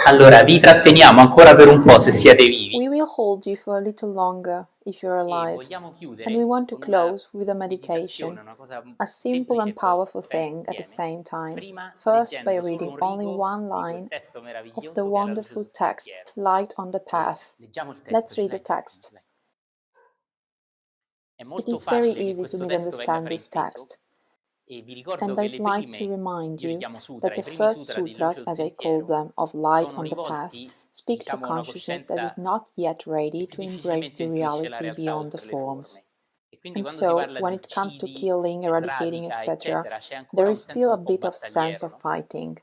Allora, vi tratteniamo ancora per un po' se siete vivi. We will hold you for a little longer if you're alive, and we want to close with a meditation, a simple and powerful thing at the same time, first by reading only one line of the wonderful text, Light on the Path. Let's read the text. It is very easy to misunderstand this text, and I'd like to remind you that the first sutras, as I call them, of Light on the Path, speak to a consciousness that is not yet ready to embrace the reality beyond the forms. And so, when it comes to killing, eradicating, etc., there is still a bit of sense of fighting.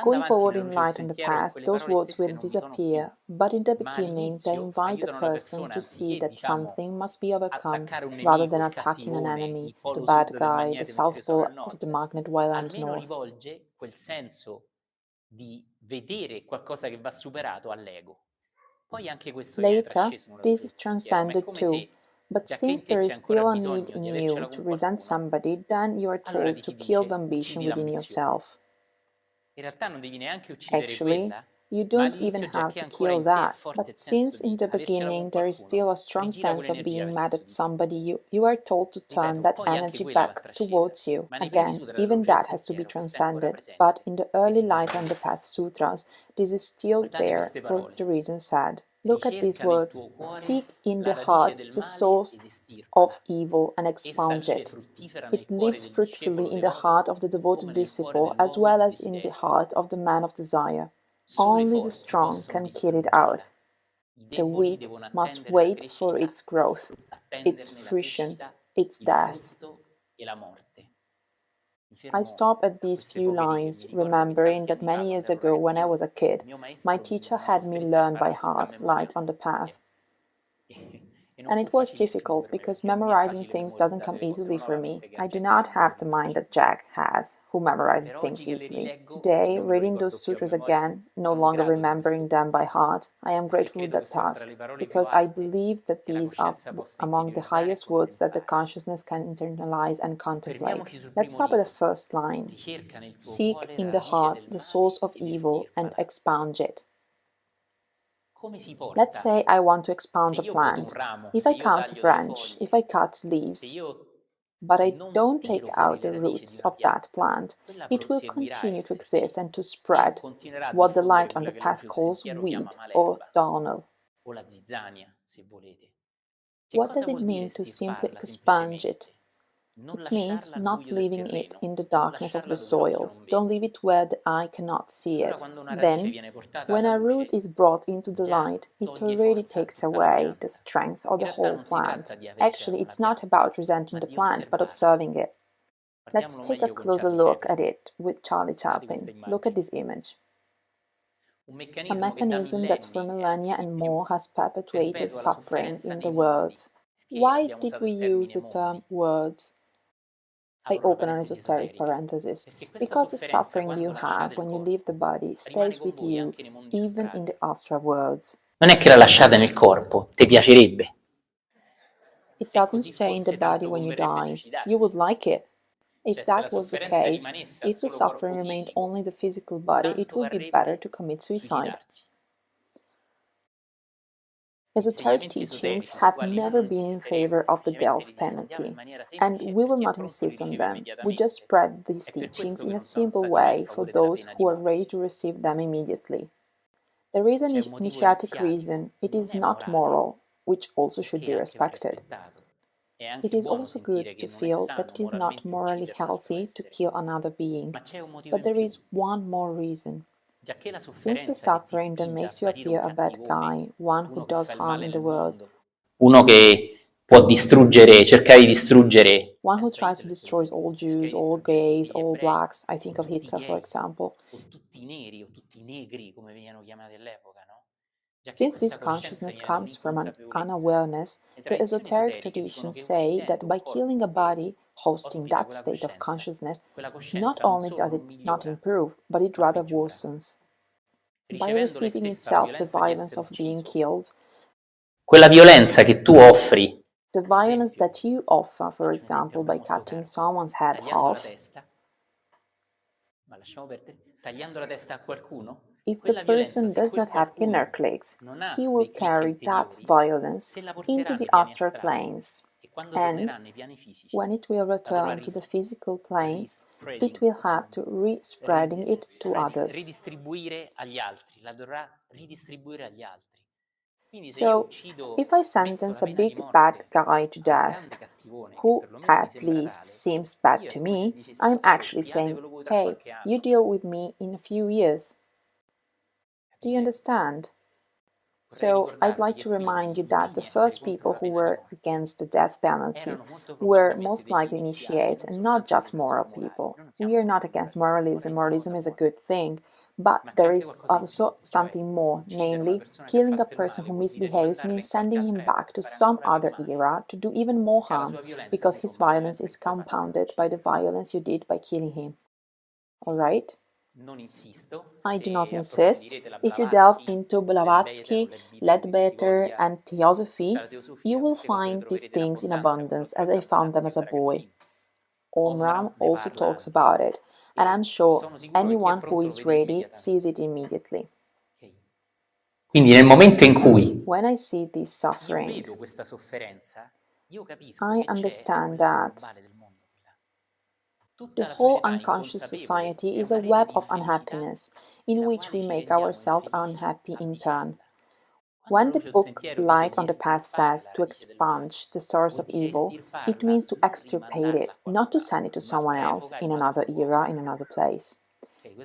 Going forward in Light on the Path, those words will disappear, but in the beginning they invite the person to see that something must be overcome rather than attacking an enemy, the bad guy, the South Pole of the magnet while and north. quel senso di vedere qualcosa che va superato all'ego. Poi anche questo Later, this is transcended too, but since there is still a need in you to resent somebody, then you are told to kill the ambition within yourself. Actually, you don't even have to kill that, but since in the beginning there is still a strong sense of being mad at somebody, you are told to turn that energy back towards you. Again, even that has to be transcended, but in the early Light on the Path sutras, this is still there for the reason said. Look at these words. Seek in the heart the source of evil and expunge it. It lives fruitfully in the heart of the devoted disciple as well as in the heart of the man of desire. Only the strong can kill it out. The weak must wait for its growth, its fruition, its death. I stop at these few lines, remembering that many years ago, when I was a kid, my teacher had me learn by heart Light on the Path. And it was difficult because memorizing things doesn't come easily for me. I do not have the mind that Jack has, who memorizes things easily. Today, reading those sutras again, no longer remembering them by heart, I am grateful for that task, because I believe that these are among the highest words that the consciousness can internalize and contemplate. Let's stop at the first line. Seek in the heart the source of evil and expunge it. Let's say I want to expunge a plant. If I cut a branch, if I cut leaves, but I don't take out the roots of that plant, it will continue to exist and to spread, what the Light on the Path calls weed or darnel. What does it mean to simply expunge it? It means not leaving it in the darkness of the soil. Don't leave it where the eye cannot see it. Then, when a root is brought into the light, it already takes away the strength of the whole plant. Actually, it's not about resenting the plant, but observing it. Let's take a closer look at it with Charlie Chaplin. Look at this image. A mechanism that for millennia and more has perpetuated suffering in the world. Why did we use the term words? I open an esoteric parenthesis, because the suffering you have when you leave the body stays with you even in the astral worlds. Non è che la lasciate nel corpo, ti piacerebbe. It doesn't stay in the body when you die. You would like it. If that was the case, if the suffering remained only the physical body, it would be better to commit suicide. Esoteric teachings have never been in favor of the death penalty, and we will not insist on them. We just spread these teachings in a simple way for those who are ready to receive them immediately. There is an initiatic reason. It is not moral, which also should be respected. It is also good to feel that it is not morally healthy to kill another being, but there is one more reason. Since the suffering then makes you appear a bad guy, one who does harm in the world, Uno che può distruggere, cercare di distruggere. One who tries to destroy all Jews, all gays, all blacks. I think of Hitler, for example. Since this consciousness comes from an unawareness, the esoteric traditions say that by killing a body, hosting that state of consciousness, not only does it not improve, but it rather worsens. By receiving itself the violence of being killed, Quella violenza che tu offri, the violence that you offer, for example, by cutting someone's head off, tagliando la testa a qualcuno, if the person does not have inner cliques, he will carry that violence into the astral planes, and when it will return to the physical planes, it will have to re-spreading it to others. So, if I sentence a big bad guy to death, who at least seems bad to me, I'm actually saying, hey, you deal with me in a few years. Do you understand? So, I'd like to remind you that the first people who were against the death penalty were most likely initiates and not just moral people. We are not against moralism. Moralism is a good thing. But there is also something more, namely, killing a person who misbehaves means sending him back to some other era to do even more harm, because his violence is compounded by the violence you did by killing him. Alright? I do not insist. If you delve into Blavatsky, Ledbetter, and Theosophy, you will find these things in abundance, as I found them as a boy. Omram also talks about it, and I'm sure anyone who is ready sees it immediately. Quindi nel momento in cui when I see this suffering, I understand that the whole unconscious society is a web of unhappiness in which we make ourselves unhappy in turn. When the book Light on the Path says to expunge the source of evil, it means to extirpate it, not to send it to someone else, in another era, in another place.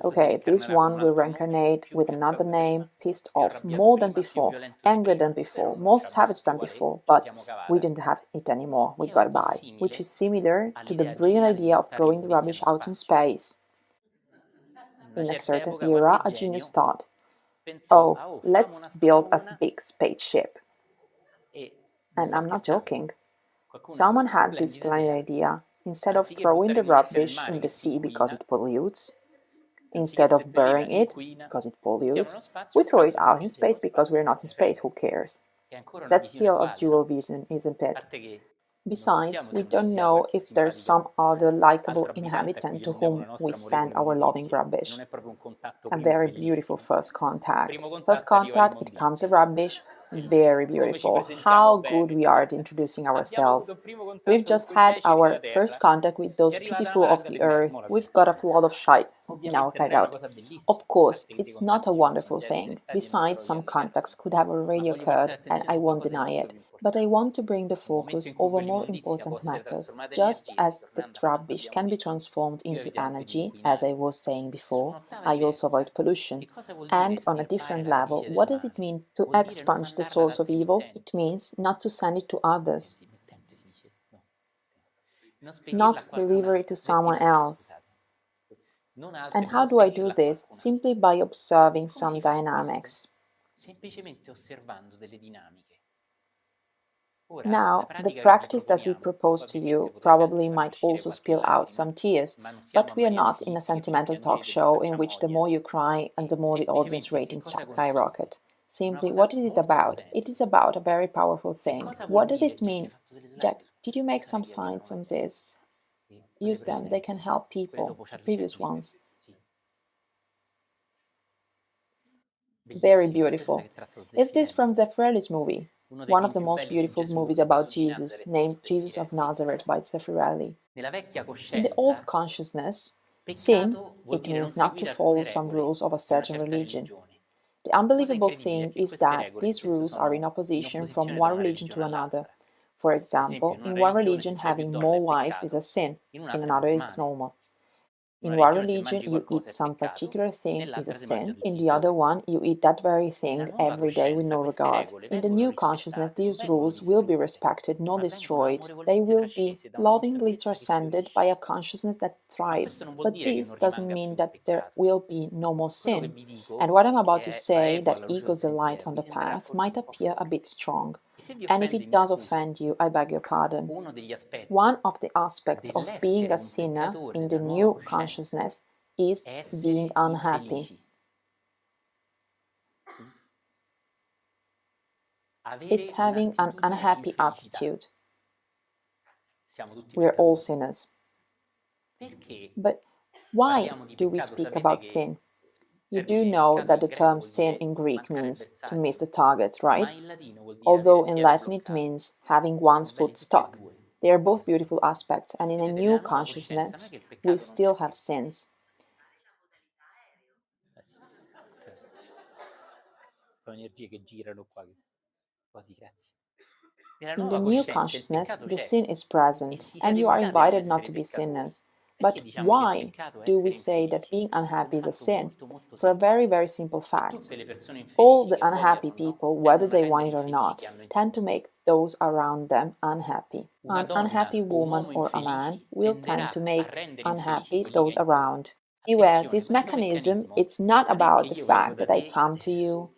Okay, this one will reincarnate with another name, pissed off more than before, angry than before, more savage than before, but we didn't have it anymore, we got by, which is similar to the brilliant idea of throwing the rubbish out in space. In a certain era, a genius thought, oh, let's build a big spaceship. And I'm not joking. Someone had this brilliant idea. Instead of throwing the rubbish in the sea because it pollutes, instead of burying it because it pollutes, we throw it out in space because we're not in space, who cares? That's still a dual vision, isn't it? Besides, we don't know if there's some other likable inhabitant to whom we send our loving rubbish. A very beautiful first contact. First contact, it comes the rubbish. Very beautiful. How good we are at introducing ourselves. We've just had our first contact with those pitiful of the earth. We've got a lot of shite in our hideout. Of course, it's not a wonderful thing. Besides, some contacts could have already occurred, and I won't deny it. But I want to bring the focus over more important matters. Just as the rubbish can be transformed into energy, as I was saying before, I also avoid pollution. And on a different level, what does it mean to expunge the source of evil? It means not to send it to others, not deliver it to someone else. And how do I do this? Simply by observing some dynamics. Now, the practice that we propose to you probably might also spill out some tears, but we are not in a sentimental talk show in which the more you cry and the more the audience ratings skyrocket. Simply, what is it about? It is about a very powerful thing. What does it mean? Jack, did you make some signs on this? Use them, they can help people, the previous ones. Very beautiful. Is this from Zeffirelli's movie? One of the most beautiful movies about Jesus, named Jesus of Nazareth by Zeffirelli. In the old consciousness, sin, it means not to follow some rules of a certain religion. The unbelievable thing is that these rules are in opposition from one religion to another. For example, in one religion having more wives is a sin, in another it's normal. In one religion, you eat some particular thing is a sin. In the other one, you eat that very thing every day with no regard. In the new consciousness, these rules will be respected, not destroyed. They will be lovingly transcended by a consciousness that thrives. But this doesn't mean that there will be no more sin. And what I'm about to say, that echoes the light on the path, might appear a bit strong. And if it does offend you, I beg your pardon. One of the aspects of being a sinner in the new consciousness is being unhappy. It's having an unhappy attitude. We're all sinners. But why do we speak about sin? You do know that the term sin in Greek means to miss the target, right? Although in Latin it means having one's foot stuck. They are both beautiful aspects, and in a new consciousness, we still have sins. In the new consciousness, the sin is present, and you are invited not to be sinners. But why do we say that being unhappy is a sin? For a very, very simple fact. All the unhappy people, whether they want it or not, tend to make those around them unhappy. An unhappy woman or a man will tend to make unhappy those around. Beware, this mechanism, it's not about the fact that I come to you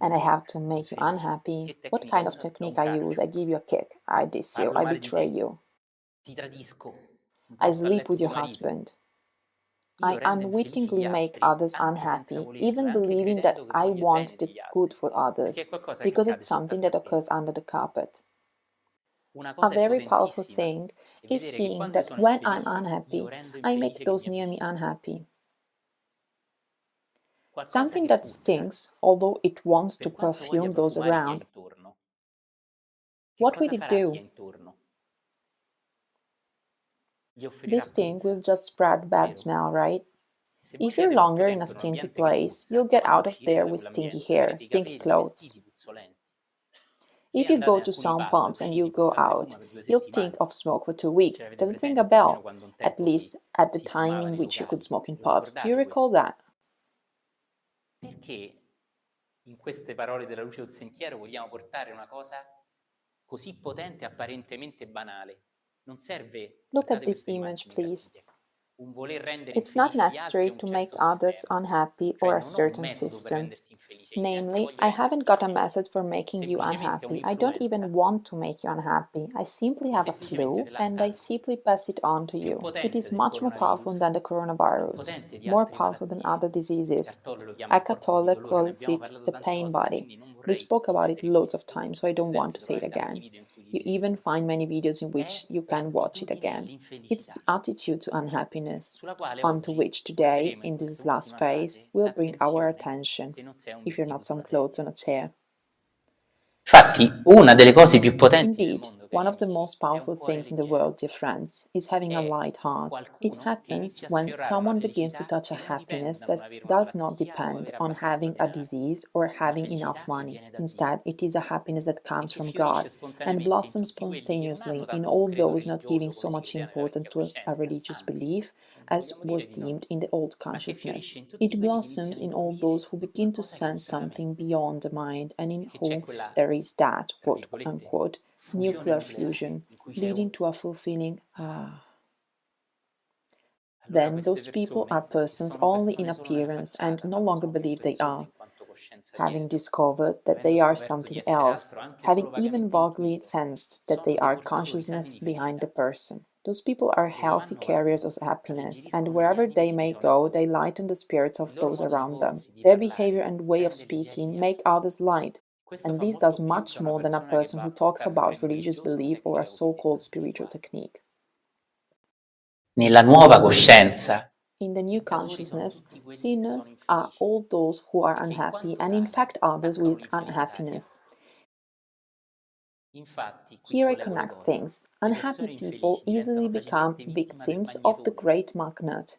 and I have to make you unhappy. What kind of technique I use? I give you a kick, I diss you, I betray you, I sleep with your husband. I unwittingly make others unhappy, even believing that I want the good for others, because it's something that occurs under the carpet. A very powerful thing is seeing that when I'm unhappy, I make those near me unhappy. Something that stings, although it wants to perfume those around. What will it do? This sting will just spread bad smell, right? If you're longer in a stinky place, you'll get out of there with stinky hair, stinky clothes. If you go to some pubs and you go out, you'll stink of smoke for 2 weeks. Does it ring a bell? At least at the time in which you could smoke in pubs. Do you recall that? Perché in queste parole della luce del sentiero vogliamo portare una cosa così potente, apparentemente banale? Non serve. Look at this image, please. It's not necessary to make others unhappy or a certain system. Namely, I haven't got a method for making you unhappy. I don't even want to make you unhappy. I simply have a flu and I simply pass it on to you. It is much more powerful than the coronavirus, more powerful than other diseases. Eckhart Tolle calls it the pain body. We spoke about it loads of times, so I don't want to say it again. You even find many videos in which you can watch it again. It's the attitude to unhappiness, onto which today, in this last phase, we'll bring our attention, if you're not some clothes on a chair. Infatti, una delle cose più potenti del Indeed, mondo one of the most powerful things in the world, dear friends, is having a light heart. It happens when someone begins to touch a happiness that does not depend on having a disease or having enough money. Instead, it is a happiness that comes from God and blossoms spontaneously in all those not giving so much importance to a religious belief as was deemed in the old consciousness. It blossoms in all those who begin to sense something beyond the mind and in whom there is that, quote-unquote, nuclear fusion, leading to a fulfilling Then those people are persons only in appearance and no longer believe they are, having discovered that they are something else, having even vaguely sensed that they are consciousness behind the person. Those people are healthy carriers of happiness, and wherever they may go, they lighten the spirits of those around them. Their behavior and way of speaking make others light, and this does much more than a person who talks about religious belief or a so-called spiritual technique. Nella nuova coscienza, in the new consciousness, sinners are all those who are unhappy and infect others with unhappiness. Here I connect things. Unhappy people easily become victims of the great magnet.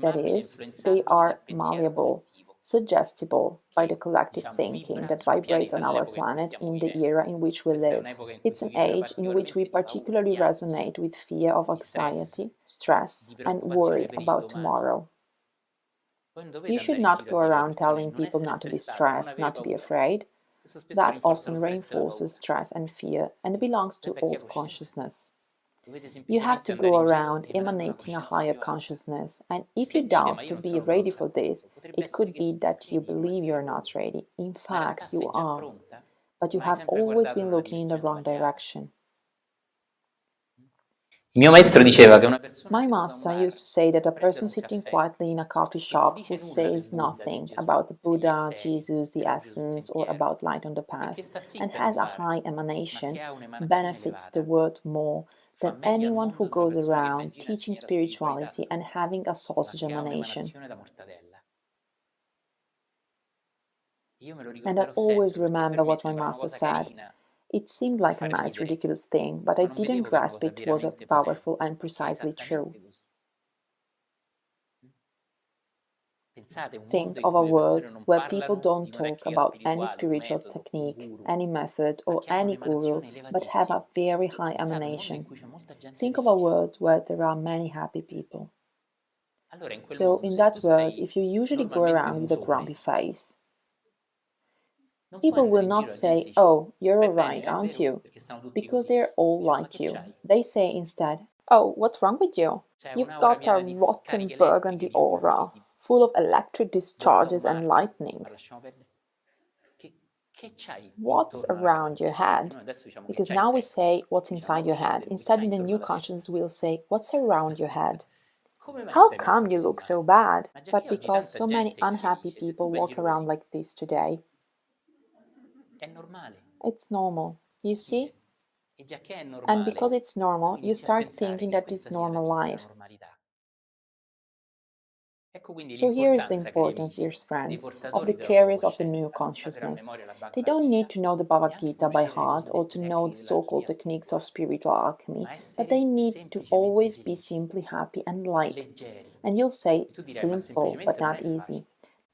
That is, they are malleable, suggestible by the collective thinking that vibrates on our planet in the era in which we live. It's an age in which we particularly resonate with fear of anxiety, stress, and worry about tomorrow. You should not go around telling people not to be stressed, not to be afraid. That often reinforces stress and fear and belongs to old consciousness. You have to go around emanating a higher consciousness, and if you doubt to be ready for this, it could be that you believe you're not ready. In fact, you are, but you have always been looking in the wrong direction. My master used to say that a person sitting quietly in a coffee shop who says nothing about the Buddha, Jesus, the essence, or about light on the path, and has a high emanation, benefits the world more than anyone who goes around teaching spirituality and having a sausage emanation. And I always remember what my master said. It seemed like a nice, ridiculous thing, but I didn't grasp it was powerful and precisely true. Think of a world where people don't talk about any spiritual technique, any method, or any guru, but have a very high emanation. Think of a world where there are many happy people. So, in that world, if you usually go around with a grumpy face, people will not say, "Oh, you're alright, aren't you?" because they're all like you. They say instead, "Oh, what's wrong with you? You've got a rotten burgundy aura, full of electric discharges and lightning. What's around your head?" Because now we say, "What's inside your head?" Instead, in the new consciousness, we'll say, "What's around your head? How come you look so bad?" But because so many unhappy people walk around like this today, it's normal, you see? And because it's normal, you start thinking that it's normal life. So here is the importance, dear friends, of the carriers of the new consciousness. They don't need to know the Bhagavad Gita by heart or to know the so-called techniques of spiritual alchemy, but they need to always be simply happy and light. And you'll say, simple, but not easy.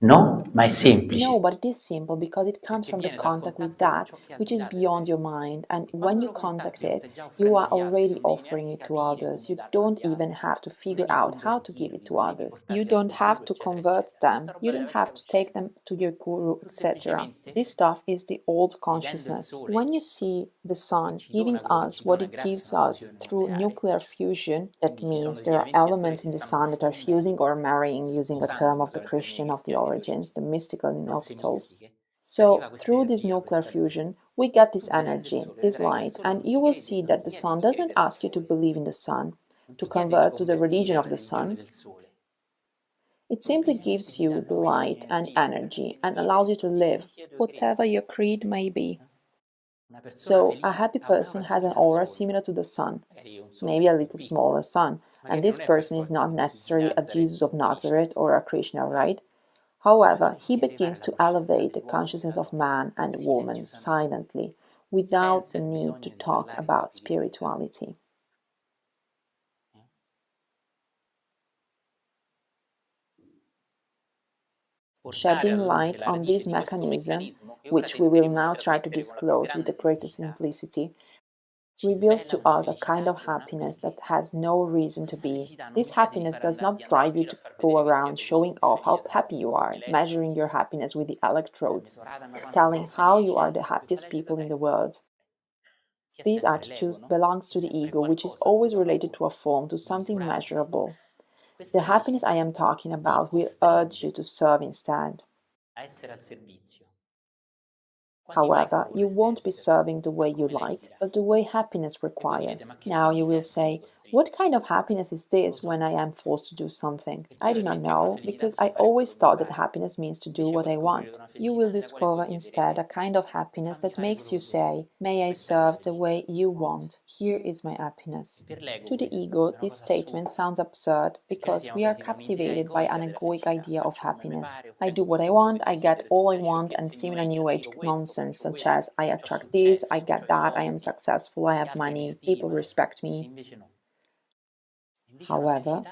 No, ma è semplice. No, but it is simple because it comes from the contact with that which is beyond your mind, and when you contact it, you are already offering it to others. You don't even have to figure out how to give it to others. You don't have to convert them. You don't have to take them to your guru, etc. This stuff is the old consciousness. When you see the sun giving us what it gives us through nuclear fusion, that means there are elements in the sun that are fusing or marrying, using a term of the Christian of the origins, the mystical know-it-alls. So, through this nuclear fusion, we get this energy, this light, and you will see that the sun does not ask you to believe in the sun, to convert to the religion of the sun. It simply gives you the light and energy and allows you to live, whatever your creed may be. So, a happy person has an aura similar to the sun, maybe a little smaller sun, and this person is not necessarily a Jesus of Nazareth or a Krishna, right? However, he begins to elevate the consciousness of man and woman silently, without the need to talk about spirituality. Shedding light on this mechanism, which we will now try to disclose with the greatest simplicity, reveals to us a kind of happiness that has no reason to be. This happiness does not drive you to go around showing off how happy you are, measuring your happiness with the electrodes, telling how you are the happiest people in the world. These attitudes belongs to the ego, which is always related to a form, to something measurable. The happiness I am talking about will urge you to serve instead. However, you won't be serving the way you like, but the way happiness requires. Now you will say, what kind of happiness is this when I am forced to do something? I do not know, because I always thought that happiness means to do what I want. You will discover instead a kind of happiness that makes you say, may I serve the way you want. Here is my happiness. To the ego, this statement sounds absurd because we are captivated by an egoic idea of happiness. I do what I want, I get all I want, and similar New Age nonsense such as I attract this, I get that, I am successful, I have money, people respect me. However,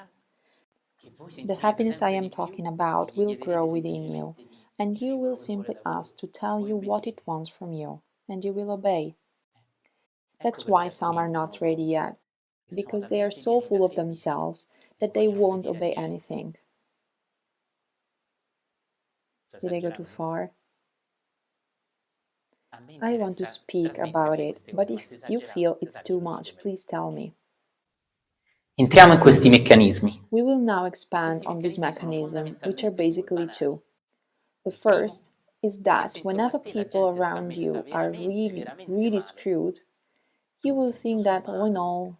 the happiness I am talking about will grow within you, and you will simply ask to tell you what it wants from you, and you will obey. That's why some are not ready yet, because they are so full of themselves that they won't obey anything. Did I go too far? I want to speak about it, but if you feel it's too much, please tell me. Entriamo in questi meccanismi. We will now expand on this mechanism, which are basically two. The first is that whenever people around you are really screwed, you will think that all in all,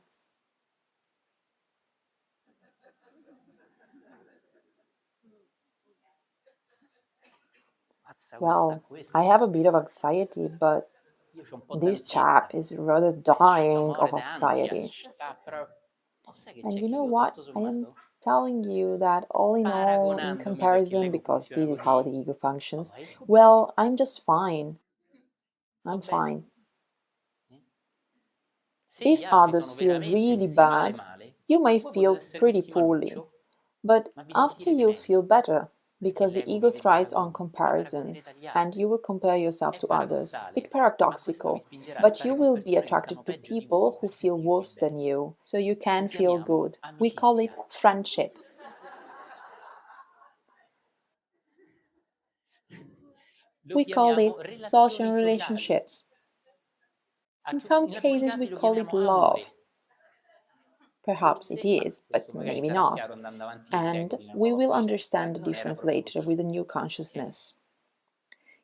well, I have a bit of anxiety, but this chap is rather dying of anxiety. And you know what? I am telling you that all in all, in comparison, because this is how the ego functions, well, I'm just fine. I'm fine. If others feel really bad, you may feel pretty poorly, but after you'll feel better, because the ego thrives on comparisons, and you will compare yourself to others. It's paradoxical, but you will be attracted to people who feel worse than you, so you can feel good. We call it friendship. We call it social relationships. In some cases, we call it love. Perhaps it is, but maybe not. And we will understand the difference later with a new consciousness.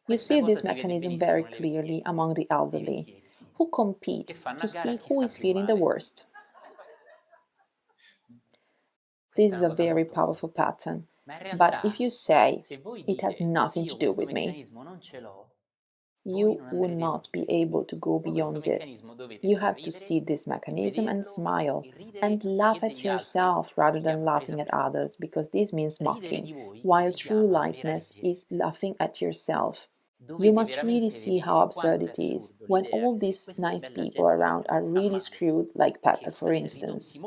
You see this mechanism very clearly among the elderly, who compete to see who is feeling the worst. This is a very powerful pattern, but if you say, it has nothing to do with me, you will not be able to go beyond it. You have to see this mechanism and smile, and laugh at yourself rather than laughing at others, because this means mocking, while true lightness is laughing at yourself. You must really see how absurd it is, when all these nice people around are really screwed, like Peppe, for instance.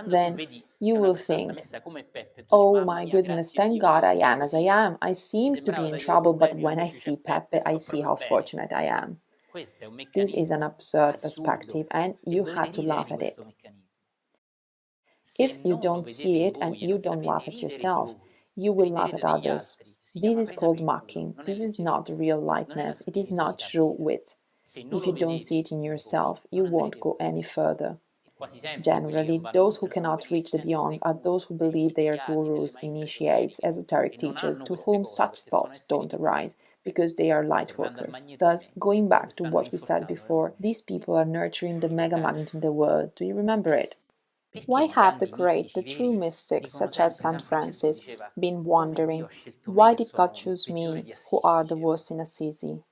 Then you will think, oh my goodness, thank God I am as I am. I seem to be in trouble, but when I see Peppe, I see how fortunate I am. This is an absurd perspective, and you have to laugh at it. If you don't see it and you don't laugh at yourself, you will laugh at others. This is called mocking. This is not real lightness. It is not true wit. If you don't see it in yourself, you won't go any further. Generally, those who cannot reach the beyond are those who believe they are gurus, initiates, esoteric teachers, to whom such thoughts don't arise, because they are light workers. Thus, going back to what we said before, these people are nurturing the mega magnet in the world. Do you remember it? Why have the great, the true mystics, such as St. Francis, been wondering, why did God choose me, who are the worst in Assisi?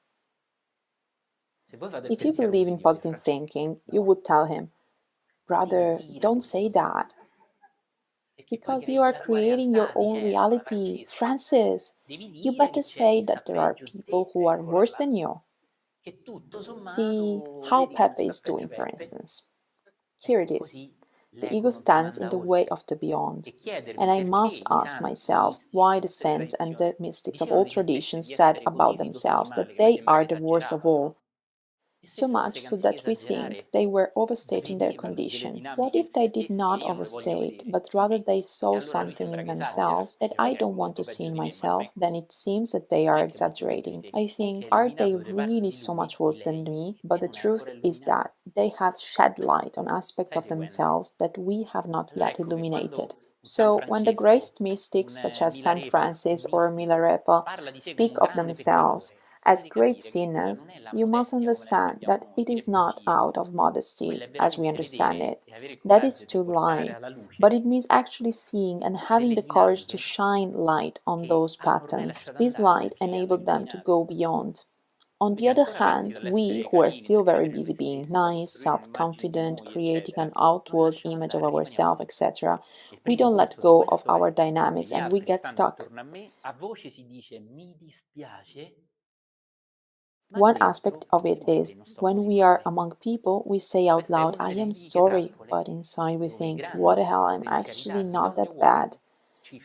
If you believe in positive thinking, you would tell him, brother, don't say that. Because you are creating your own reality. Francis, you better say that there are people who are worse than you. See how Pepe is doing, for instance. Here it is. The ego stands in the way of the beyond. And I must ask myself why the saints and the mystics of all traditions said about themselves that they are the worst of all, so much so that we think they were overstating their condition. What if they did not overstate, but rather they saw something in themselves that I don't want to see in myself? Then it seems that they are exaggerating. I think, are they really so much worse than me? But the truth is that they have shed light on aspects of themselves that we have not yet illuminated. So, when the great mystics such as St. Francis or Milarepa speak of themselves as great sinners, you must understand that it is not out of modesty, as we understand it. That is to lie, but it means actually seeing and having the courage to shine light on those patterns. This light enabled them to go beyond. On the other hand, we, who are still very busy being nice, self-confident, creating an outward image of ourselves, etc., we don't let go of our dynamics and we get stuck. One aspect of it is, when we are among people, we say out loud, I am sorry, but inside we think, what the hell, I'm actually not that bad.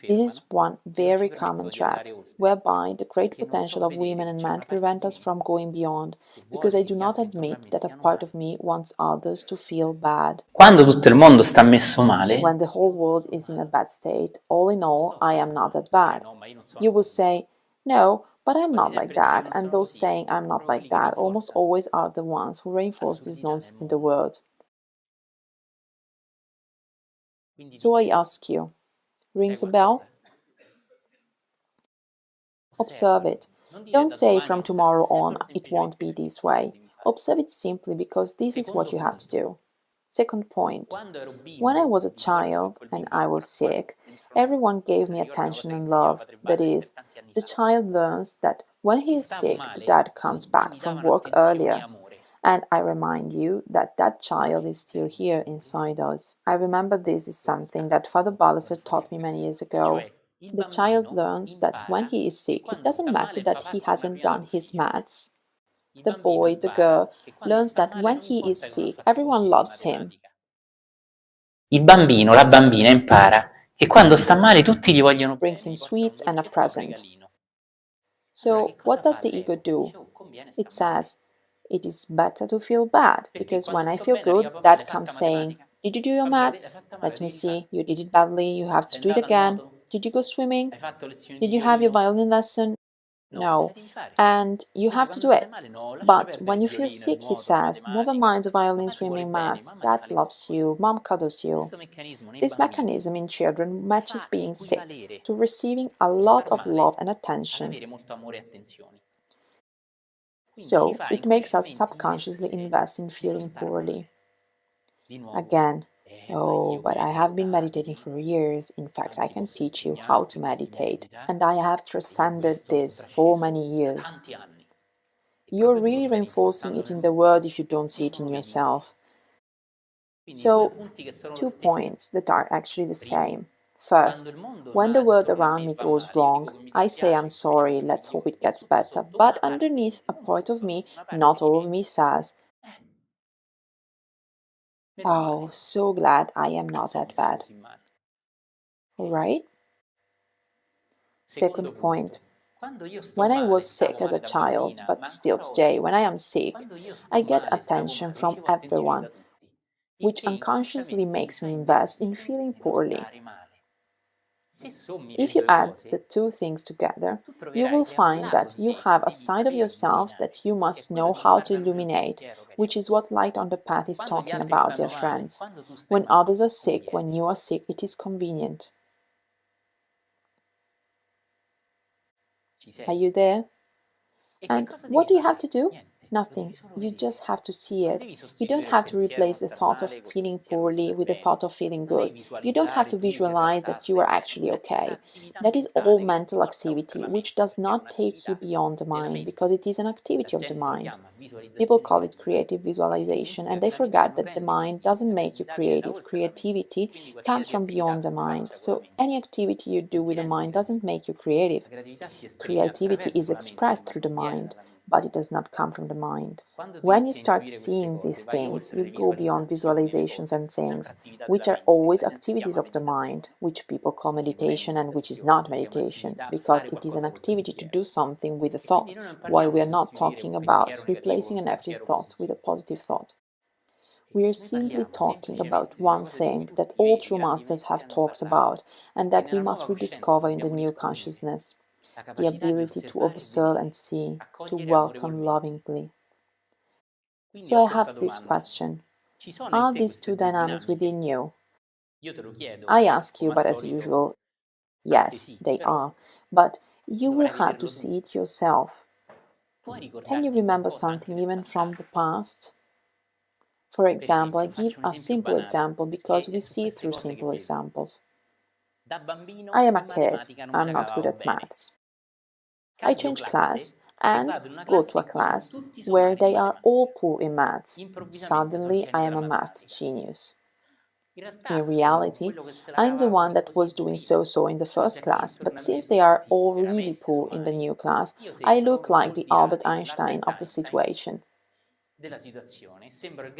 This is one very common trap, whereby the great potential of women and men prevent us from going beyond, because I do not admit that a part of me wants others to feel bad. Quando tutto il mondo sta messo male, when the whole world is in a bad state, all in all, I am not that bad. You will say, no, but I'm not like that, and those saying I'm not like that almost always are the ones who reinforce this nonsense in the world. So I ask you, rings a bell? Observe it. Don't say from tomorrow on it won't be this way. Observe it simply because this is what you have to do. Second point. When I was a child and I was sick, everyone gave me attention and love. That is, the child learns that when he is sick, the dad comes back from work earlier. And I remind you that that child is still here inside us. I remember this is something that Father Ballasar taught me many years ago. The child learns that when he is sick, it doesn't matter that he hasn't done his maths. The boy, the girl, learns that when he is sick, everyone loves him. Il bambino, la bambina impara che quando sta male tutti gli vogliono bene. Brings him sweets and a present. So, what does the ego do? It says, it is better to feel bad, because when I feel good, Dad comes saying, did you do your maths? Let me see, you did it badly, you have to do it again. Did you go swimming? Did you have your violin lesson? No. And you have to do it. But when you feel sick, he says, never mind the violin, swimming, maths. Dad loves you, mom cuddles you. This mechanism in children matches being sick to receiving a lot of love and attention. So, it makes us subconsciously invest in feeling poorly. Again, oh, but I have been meditating for years. In fact, I can teach you how to meditate. And I have transcended this for many years. You're really reinforcing it in the world if you don't see it in yourself. So, 2 points that are actually the same. First, when the world around me goes wrong, I say I'm sorry, let's hope it gets better. But underneath, a part of me, not all of me, says, oh, so glad I am not that bad. Alright? Second point. When I was sick as a child, but still today, when I am sick, I get attention from everyone, which unconsciously makes me invest in feeling poorly. If you add the two things together, you will find that you have a side of yourself that you must know how to illuminate, which is what Light on the Path is talking about, dear friends. When others are sick, when you are sick, it is convenient. Are you there? And what do you have to do? Nothing. You just have to see it. You don't have to replace the thought of feeling poorly with the thought of feeling good. You don't have to visualize that you are actually okay. That is all mental activity, which does not take you beyond the mind, because it is an activity of the mind. People call it creative visualization, and they forget that the mind doesn't make you creative. Creativity comes from beyond the mind. So any activity you do with the mind doesn't make you creative. Creativity is expressed through the mind, but it does not come from the mind. When you start seeing these things, you go beyond visualizations and things, which are always activities of the mind, which people call meditation and which is not meditation, because it is an activity to do something with a thought, while we are not talking about replacing a negative thought with a positive thought. We are simply talking about one thing that all true masters have talked about, and that we must rediscover in the new consciousness. The ability to observe and see, to welcome lovingly. So I have this question. Are these two dynamics within you? I ask you, but as usual, yes, they are. But you will have to see it yourself. Can you remember something even from the past? For example, I give a simple example because we see through simple examples. I am a kid. I'm not good at maths. I change class and go to a class where they are all poor in maths. Suddenly, I am a maths genius. In reality, I'm the one that was doing so-so in the first class, but since they are all really poor in the new class, I look like the Albert Einstein of the situation.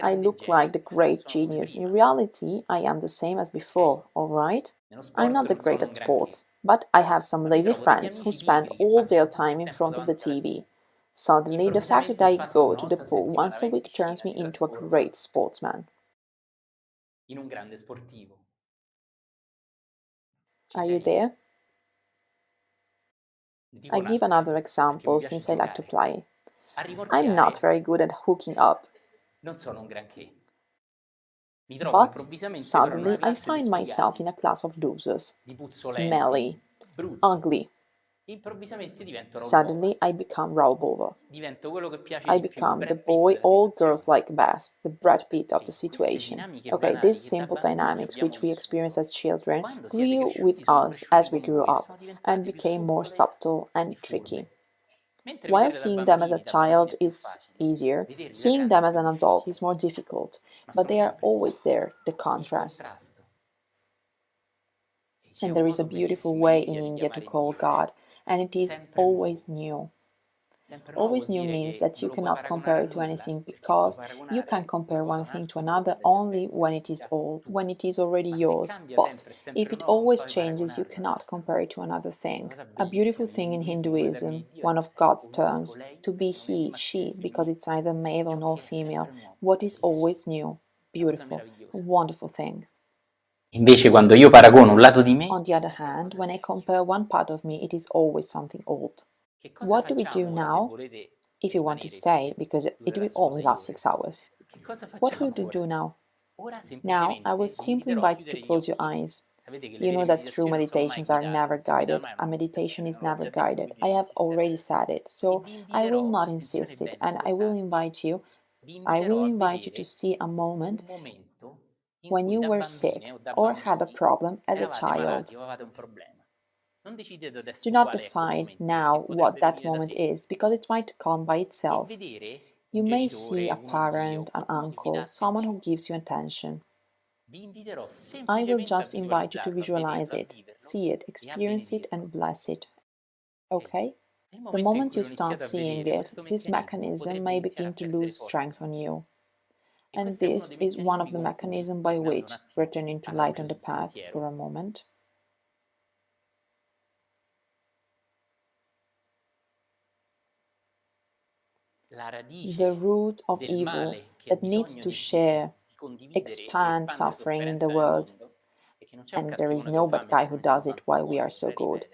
I look like the great genius. In reality, I am the same as before, alright? I'm not the great at sports, but I have some lazy friends who spend all their time in front of the TV. Suddenly, the fact that I go to the pool once a week turns me into a great sportsman. Are you there? I give another example since I like to play. I'm not very good at hooking up. But suddenly I find myself in a class of losers. Smelly, ugly. Suddenly I become Raoul Bover. I become the boy all girls like best, the Brad Pitt of the situation. Okay, these simple dynamics which we experienced as children grew with us as we grew up and became more subtle and tricky. While seeing them as a child is easier, seeing them as an adult is more difficult, but they are always there, the contrast. And there is a beautiful way in India to call God, and it is always new. Always new means that you cannot compare it to anything, because you can compare one thing to another only when it is old, when it is already yours. But if it always changes, you cannot compare it to another thing. A beautiful thing in Hinduism, one of God's terms, to be he, she, because it's neither male nor female. What is always new, beautiful, a wonderful thing. Invece quando io paragono un lato di me, on the other hand, when I compare one part of me, it is always something old. What do we do now? If you want to stay, because it will only last 6 hours. What will you do now? Now, I will simply invite you to close your eyes. You know that true meditations are never guided. A meditation is never guided. I have already said it, so I will not insist it, and I will invite you to see a moment when you were sick or had a problem as a child. Do not decide now what that moment is, because it might come by itself. You may see a parent, an uncle, someone who gives you attention. I will just invite you to visualize it, see it, experience it, and bless it. Okay? The moment you start seeing it, this mechanism may begin to lose strength on you. And this is one of the mechanisms by which, returning to light on the path for a moment, the root of evil that needs to share, expand suffering in the world, and there is no bad guy who does it while we are so good.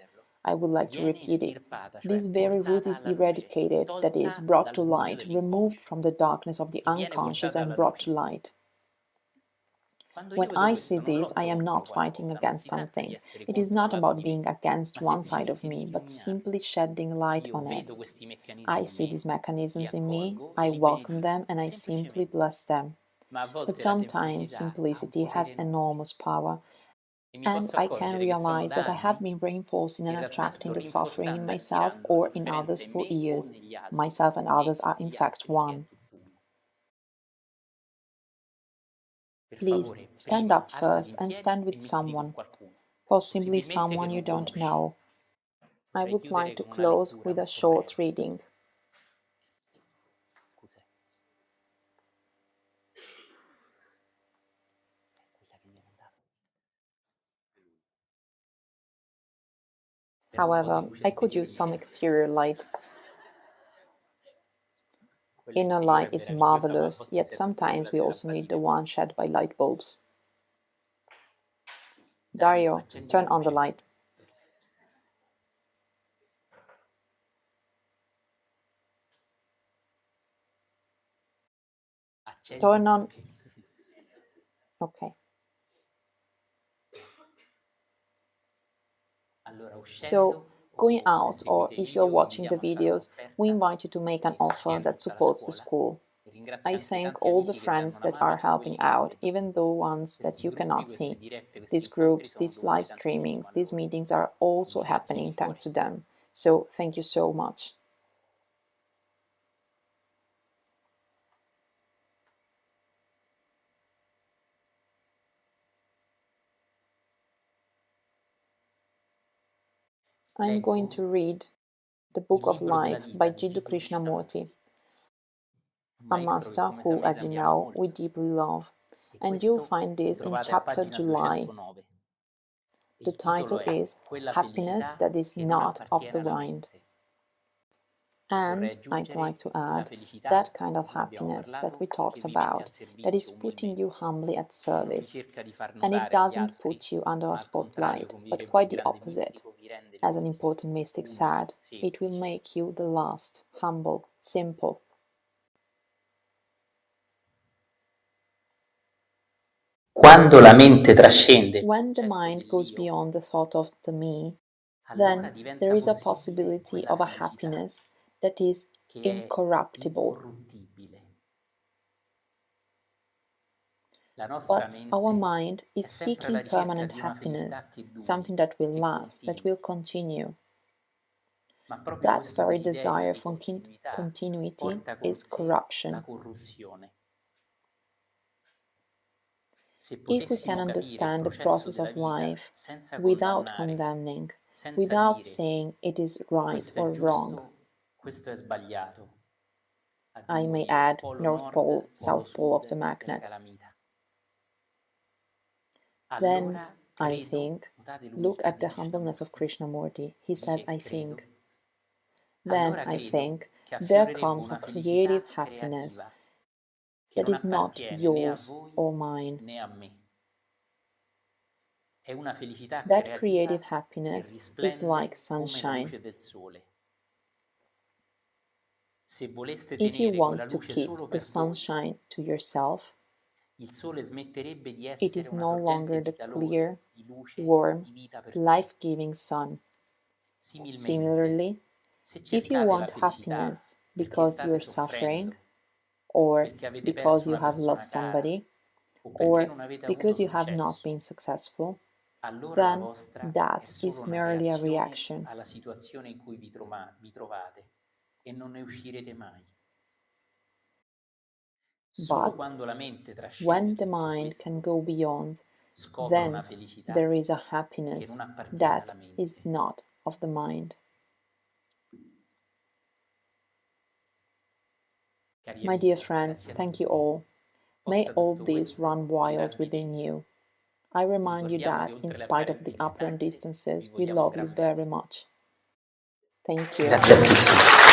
I would like to repeat it. This very root is eradicated, that is, brought to light, removed from the darkness of the unconscious and brought to light. When I see this, I am not fighting against something. It is not about being against one side of me, but simply shedding light on it. I see these mechanisms in me, I welcome them, and I simply bless them. But sometimes simplicity has enormous power, and I can realize that I have been reinforcing and attracting the suffering in myself or in others for years. Myself and others are in fact one. Please stand up first and stand with someone, possibly someone you don't know. I would like to close with a short reading. However, I could use some exterior light. Inner light is marvelous, yet sometimes we also need the one shed by light bulbs. Dario, turn on the light. Turn on. Okay. So, going out, or if you're watching the videos, we invite you to make an offer that supports the school. I thank all the friends that are helping out, even the ones that you cannot see. These groups, these live streamings, these meetings are also happening thanks to them. So, thank you so much. I'm going to read The Book of Life by Jiddu Krishnamurti, a master who, as you know, we deeply love. And you'll find this in chapter July. The title is Happiness That Is Not of the Mind. And I'd like to add, that kind of happiness that we talked about, that is putting you humbly at service. And it doesn't put you under a spotlight, but quite the opposite. As an important mystic said, it will make you the last, humble, simple. Quando la mente trascende, when the mind goes beyond the thought of the me, then there is a possibility of a happiness that is incorruptible. But our mind is seeking permanent happiness, something that will last, that will continue. That very desire for continuity is corruption. If we can understand the process of life without condemning, without saying it is right or wrong, I may add North Pole, South Pole of the magnet, then I think, look at the humbleness of Krishnamurti. He says, I think. Then I think there comes a creative happiness that is not yours or mine. That creative happiness is like sunshine. If you want to keep the sunshine to yourself, it is no longer the clear, warm, life-giving sun. Similarly, if you want happiness because you're suffering, or because you have lost somebody, or because you have not been successful, then that is merely a reaction. But when the mind can go beyond, then there is a happiness that is not of the mind. My dear friends, thank you all. May all this run wild within you. I remind you that, in spite of the apparent distances, we love you very much. Thank you.